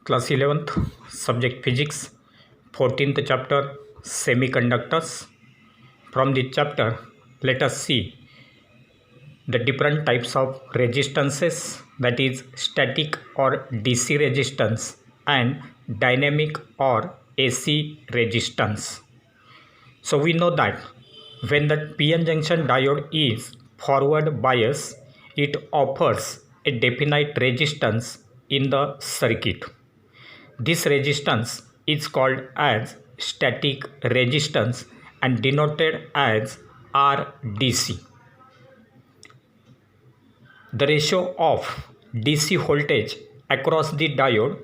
Class 11th, Subject Physics, 14th chapter, Semiconductors. From this chapter, let us see the different types of resistances, that is static or DC resistance and dynamic or AC resistance. So we know that when the PN junction diode is forward bias, it offers a definite resistance in the circuit. This resistance is called as static resistance and denoted as RDC. The ratio of DC voltage across the diode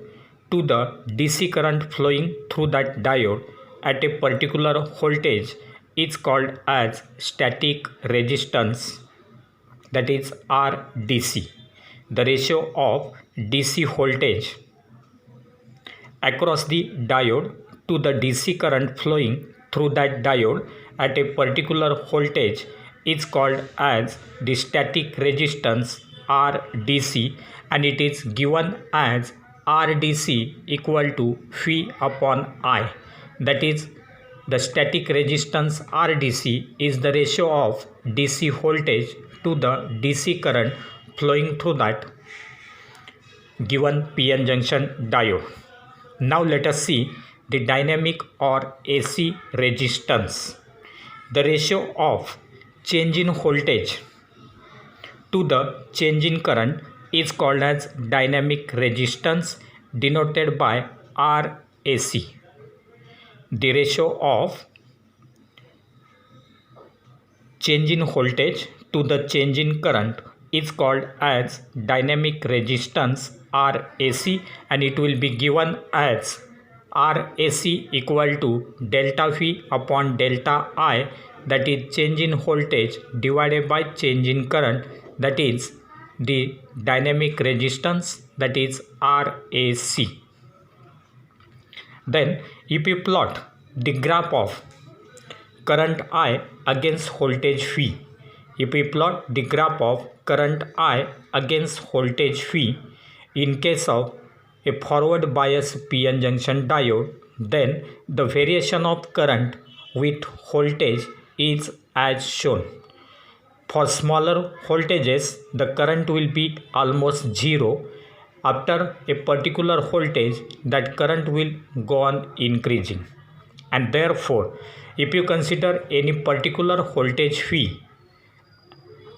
to the DC current flowing through that diode at a particular voltage is called as static resistance, that is RDC. The ratio of DC voltage across the diode to the DC current flowing through that diode at a particular voltage is called as the static resistance RDC, and it is given as RDC equal to phi upon I. That is, the static resistance RDC is the ratio of DC voltage to the DC current flowing through that given PN junction diode. Now let us see the dynamic or AC resistance. The ratio of change in voltage to the change in current is called as dynamic resistance, denoted by RAC. The ratio of change in voltage to the change in current is called as dynamic resistance RAC, and it will be given as RAC equal to delta phi upon delta I, that is change in voltage divided by change in current, that is the dynamic resistance, that is RAC. Then if you plot the graph of current I against voltage phi, if we plot the graph of current I against voltage phi in case of a forward bias PN junction diode, then the variation of current with voltage is as shown. For smaller voltages, the current will be almost zero. After a particular voltage, that current will go on increasing. And therefore, if you consider any particular voltage phi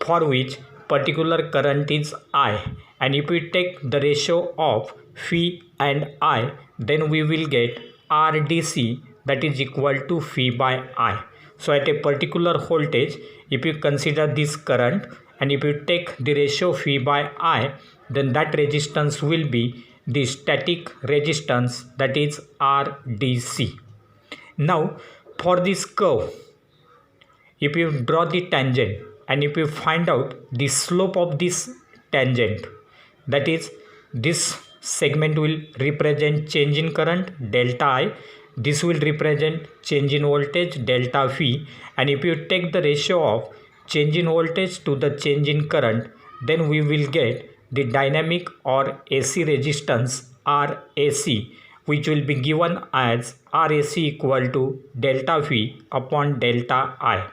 for which particular current is I, and if we take the ratio of phi and I, then we will get RDC, that is equal to phi by I. So at a particular voltage, if you consider this current and if you take the ratio phi by I, then that resistance will be the static resistance, that is RDC. Now for this curve, if you draw the tangent and if you find out the slope of this tangent, that is this segment will represent change in current delta I, this will represent change in voltage delta phi, and if you take the ratio of change in voltage to the change in current, then we will get the dynamic or AC resistance RAC, which will be given as RAC equal to delta phi upon delta I.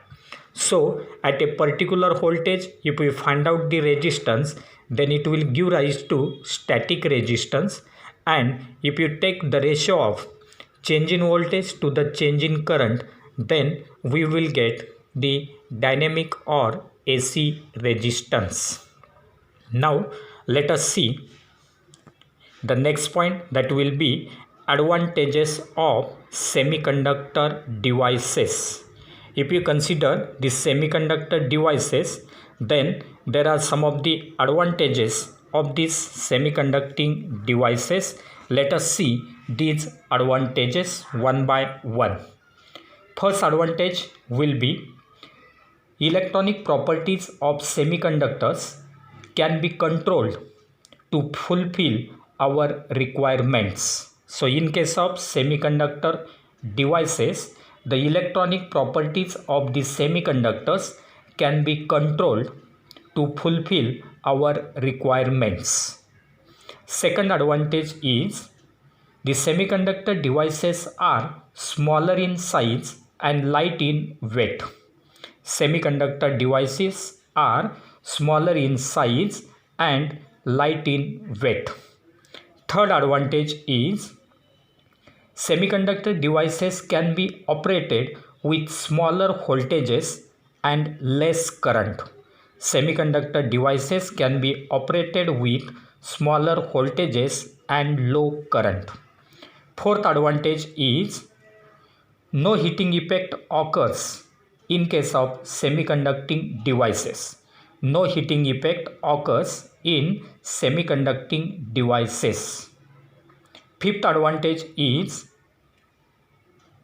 So at a particular voltage, if we find out the resistance, then it will give rise to static resistance, and if you take the ratio of change in voltage to the change in current, then we will get the dynamic or AC resistance. Now let us see the next point, that will be advantages of semiconductor devices. If you consider the semiconductor devices, then there are some of the advantages of these semiconducting devices. Let us see these advantages one by one. First advantage will be electronic properties of semiconductors can be controlled to fulfill our requirements. So in case of semiconductor devices, the electronic properties of the semiconductors can be controlled to fulfill our requirements. Second advantage is The semiconductor devices are smaller in size and light in weight. Semiconductor devices are smaller in size and light in weight. Third advantage is semiconductor devices can be operated with smaller voltages and less current. Semiconductor devices can be operated with smaller voltages and low current. Fourth advantage is no heating effect occurs in case of semiconducting devices. No heating effect occurs in semiconducting devices. Fifth advantage is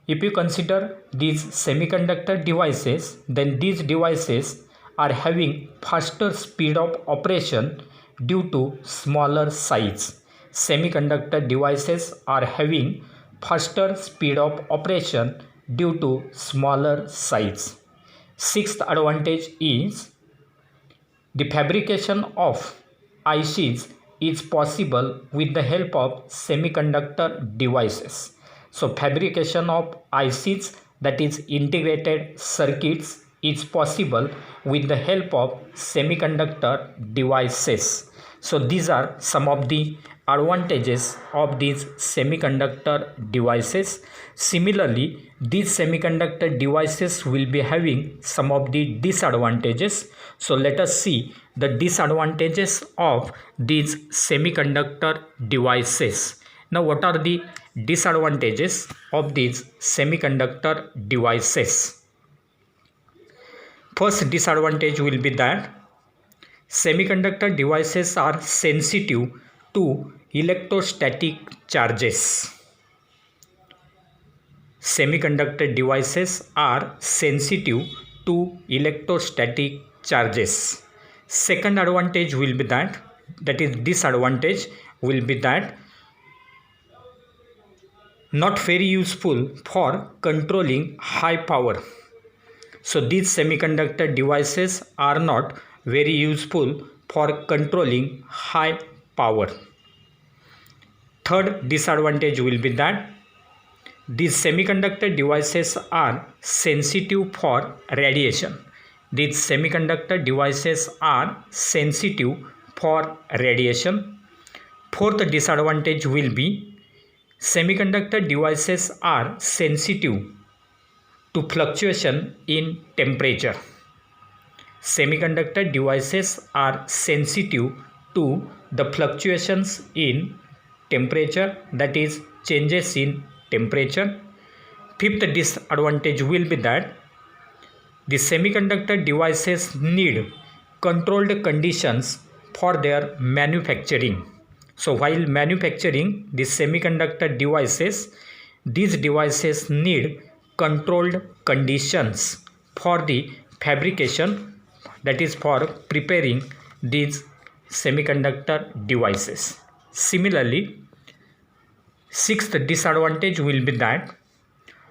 if you consider these semiconductor devices, then these devices are having faster speed of operation due to smaller size. Semiconductor devices are having faster speed of operation due to smaller size. Sixth advantage is the fabrication of ICs is possible with the help of semiconductor devices. So fabrication of ICs, that is integrated circuits, is possible with the help of semiconductor devices. So these are some of the advantages of these semiconductor devices. Similarly, these semiconductor devices will be having some of the disadvantages. So let us see the disadvantages of these semiconductor devices. Now, what are the disadvantages of these semiconductor devices? First disadvantage will be that semiconductor devices are sensitive to electrostatic charges. Semiconductor devices are sensitive to electrostatic charges. Second advantage will be that is disadvantage will be that not very useful for controlling high power. So these semiconductor devices are not very useful for controlling high power. Third disadvantage will be that these semiconductor devices are sensitive for radiation. These semiconductor devices are sensitive for radiation. Fourth disadvantage will be semiconductor devices are sensitive to fluctuation in temperature. Semiconductor devices are sensitive to the fluctuations in temperature, that is changes in temperature. Fifth disadvantage will be that the semiconductor devices need controlled conditions for their manufacturing. So while manufacturing the semiconductor devices, these devices need controlled conditions for the fabrication, that is for preparing these semiconductor devices. Similarly, sixth disadvantage will be that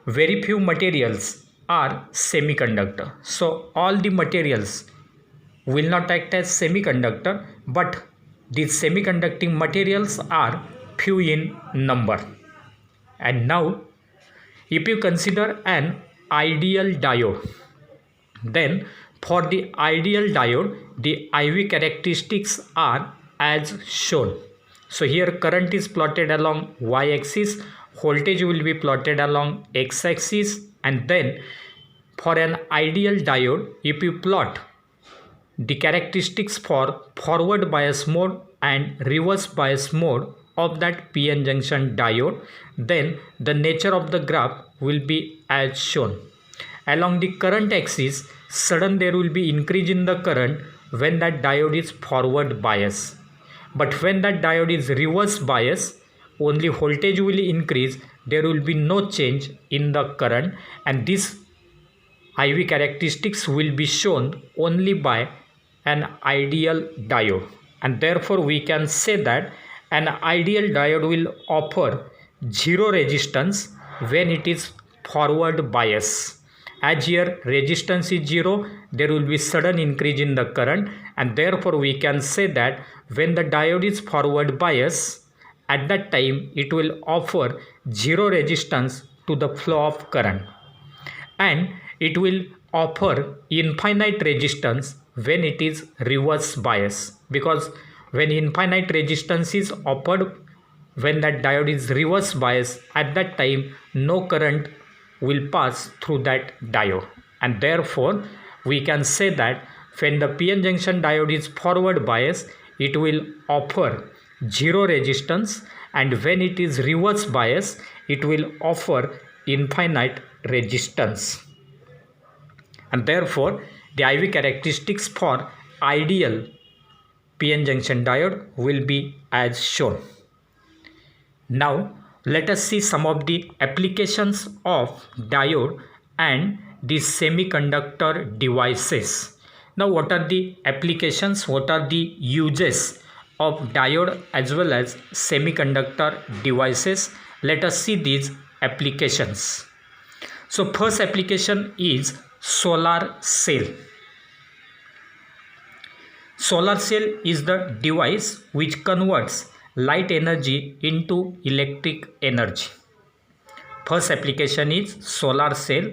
very few materials are semiconductor. So all the materials will not act as semiconductor, but these semiconducting materials are few in number. And now if you consider an ideal diode, then for the ideal diode the IV characteristics are as shown. So here current is plotted along y-axis, voltage will be plotted along x-axis, and then for an ideal diode, if you plot the characteristics for forward bias mode and reverse bias mode of that PN junction diode, then the nature of the graph will be as shown. Along the current axis, sudden there will be increase in the current when that diode is forward bias. But when that diode is reverse bias, only voltage will increase, there will be no change in the current, and this IV characteristics will be shown only by an ideal diode. And therefore we can say that an ideal diode will offer zero resistance when it is forward bias. As here resistance is zero, there will be sudden increase in the current, and therefore we can say that when the diode is forward bias at that time it will offer zero resistance to the flow of current, and it will offer infinite resistance when it is reverse bias, because when infinite resistance is offered, when that diode is reverse bias, at that time no current will pass through that diode, and therefore we can say that when the PN junction diode is forward bias, it will offer zero resistance, and when it is reverse bias, it will offer infinite resistance. And therefore the IV characteristics for ideal PN junction diode will be as shown. Now let us see some of the applications of diode and the semiconductor devices. Now what are the applications, what are the uses of diode as well as semiconductor devices? Let us see these applications. So first application is solar cell. Solar cell is the device which converts light energy into electric energy. First application is solar cell,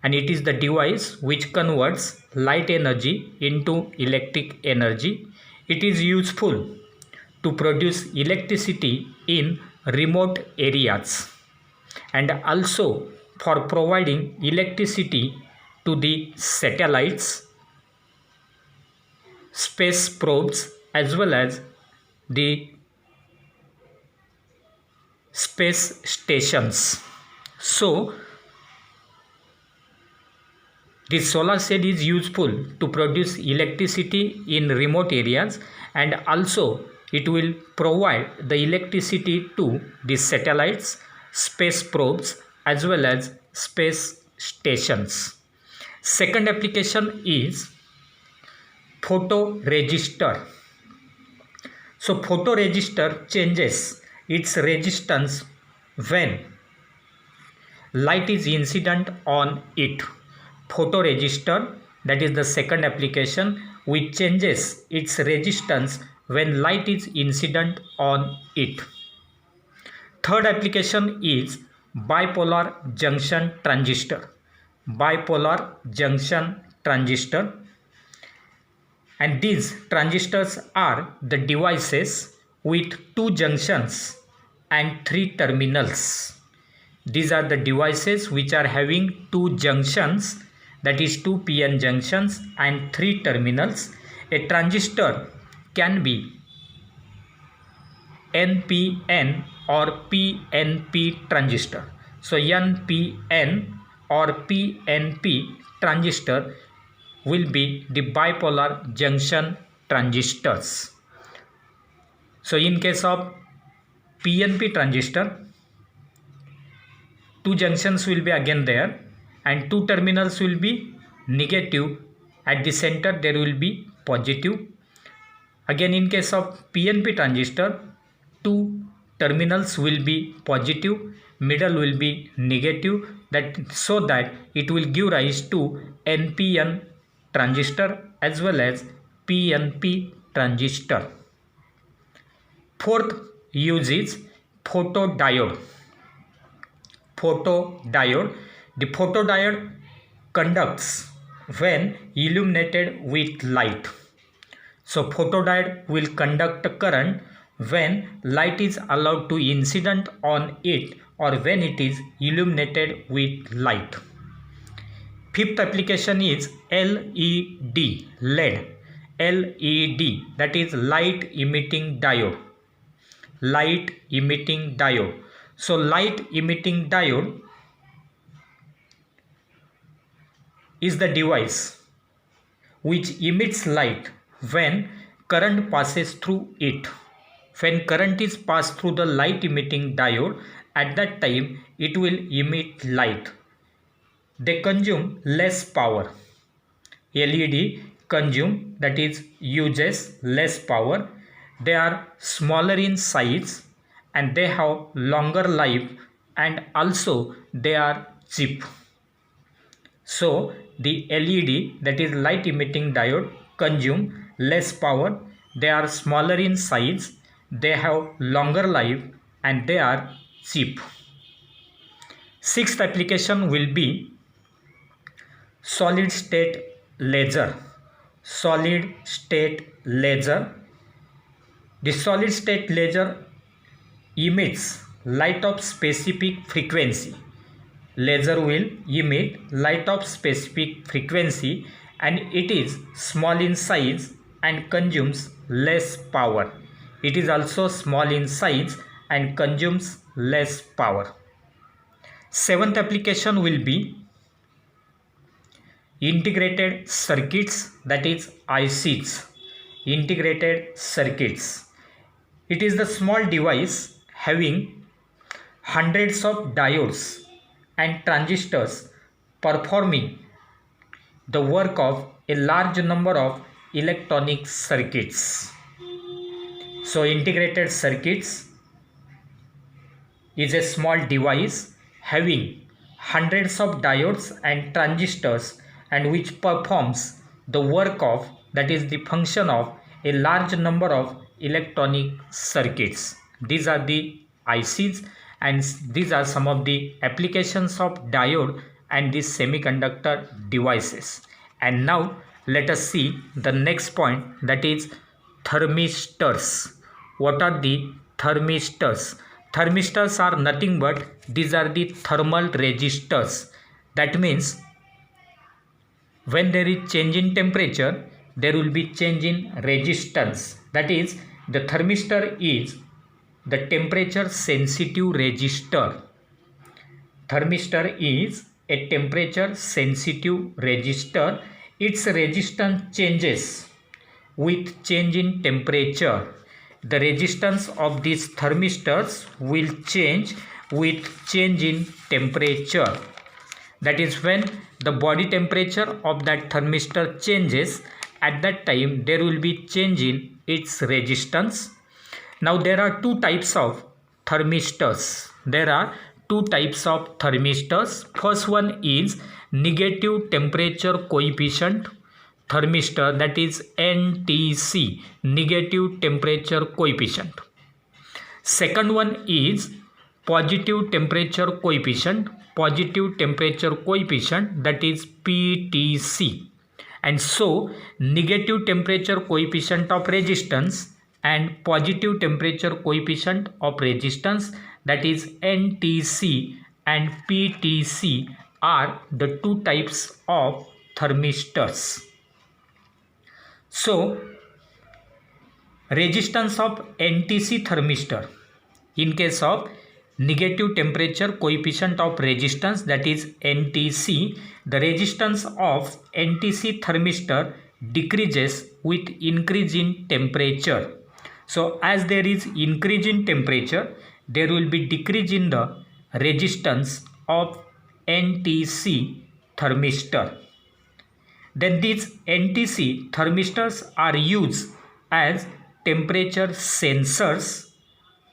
and it is the device which converts light energy into electric energy. It is useful to produce electricity in remote areas and also for providing electricity to the satellites, space probes, as well as the space stations. So the solar cell is useful to produce electricity in remote areas, and also it will provide the electricity to the satellites, space probes, as well as space stations. Second application is photoresistor. So photoresistor changes its resistance when light is incident on it. Photoresistor, that is the second application, which changes its resistance when light is incident on it. Third application is bipolar junction transistor. Bipolar junction transistor, and these transistors are the devices with two junctions and three terminals. These are the devices which are having two junctions, that is two PN junctions and three terminals. A transistor can be NPN or PNP transistor. So NPN or PNP transistor will be the bipolar junction transistors. So in case of PNP transistor, two junctions will be again there and two terminals will be negative. At the center there will be positive. Again in case of PNP transistor, two terminals will be positive, middle will be negative, that so that it will give rise to NPN transistor as well as PNP transistor. Fourth use is photodiode. Photodiode. The photodiode conducts when illuminated with light. So photodiode will conduct current when light is allowed to incident on it or when it is illuminated with light. Fifth application is LED, LED, that is light emitting diode. Light emitting diode. So light emitting diode is the device which emits light when current passes through it. When current is passed through the light emitting diode, at that time it will emit light. They consume less power. LED consume, that is uses less power. They are smaller in size and they have longer life, and also they are cheap. So the LED, that is light emitting diode, consume less power. They are smaller in size they have longer life, and they are cheap. Sixth application will be solid state laser. Solid state laser. The solid state laser emits light of specific frequency. Laser will emit light of specific frequency, and it is small in size and consumes less power. It is also small in size and consumes less power. Seventh application will be integrated circuits, that is ICs. Integrated circuits. It is the small device having hundreds of diodes and transistors performing the work of a large number of electronic circuits. So integrated circuits is a small device having hundreds of diodes and transistors, and which performs the work of, that is the function of, a large number of electronic circuits. These are the ICs, and these are some of the applications of diode and these semiconductor devices. And now let us see the next point, that is thermistors. What are the thermistors? Thermistors are nothing but these are the thermal resistors. That means when there is change in temperature, there will be change in resistance. That is, the thermistor is the temperature sensitive resistor. Thermistor is a temperature sensitive resistor. Its resistance changes with change in temperature. The resistance of these thermistors will change with change in temperature. That is, when the body temperature of that thermistor changes, at that time there will be change in its resistance. Now there are two types of thermistors. First one is negative temperature coefficient thermistor, that is NTC, negative temperature coefficient. Second one is positive temperature coefficient, that is PTC. And so negative temperature coefficient of resistance and positive temperature coefficient of resistance, that is NTC and PTC, are the two types of thermistors. So resistance of NTC thermistor, in case of negative temperature coefficient of resistance, that is NTC, the resistance of NTC thermistor decreases with increase in temperature. So as there is increase in temperature, there will be decrease in the resistance of NTC thermistor. Then these NTC thermistors are used as temperature sensors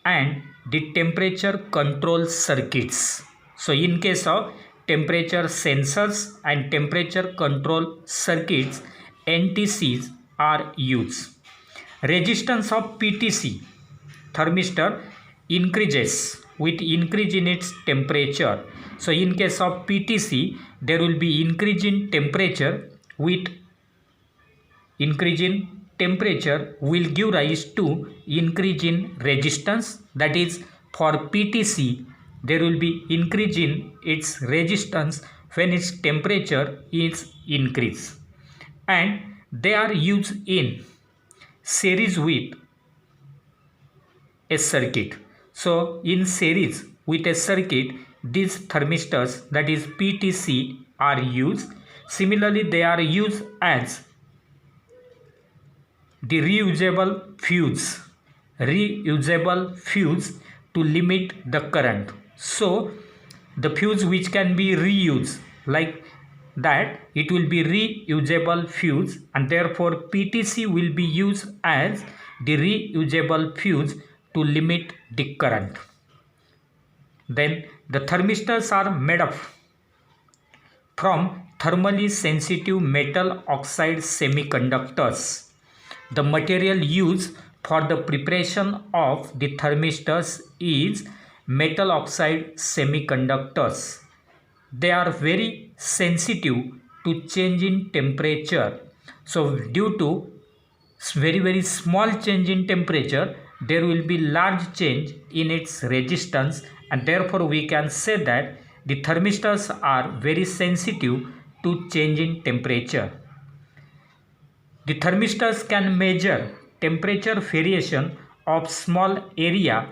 and the temperature control circuits. So in case of temperature sensors and temperature control circuits, NTCs are used. Resistance of PTC thermistor increases with increase in its temperature. So in case of PTC, there will be increase in temperature, with increase in temperature will give rise to increase in resistance. That is, for PTC, there will be increase in its resistance when its temperature is increased, and they are used in series with a circuit. So in series with a circuit, these thermistors, that is PTC, are used. Similarly, they are used as the reusable fuse to limit the current. So the fuse which can be reused, like that, it will be reusable fuse, and therefore PTC will be used as the reusable fuse to limit the current. Then the thermistors are made up from thermally sensitive metal oxide semiconductors. The material used for the preparation of the thermistors is metal oxide semiconductors. They are very sensitive to change in temperature. So due to very small change in temperature, there will be large change in its resistance, and therefore we can say that the thermistors are very sensitive to change in temperature. The thermistors can measure temperature variation of small area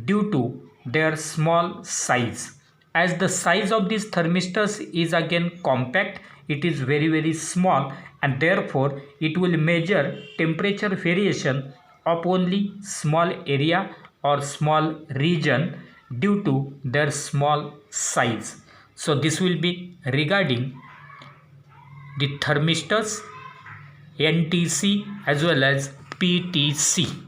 due to their small size. As the size of these thermistors is again compact, it is very small, and therefore it will measure temperature variation of only small area or small region due to their small size. So this will be regarding the thermistors, NTC as well as PTC.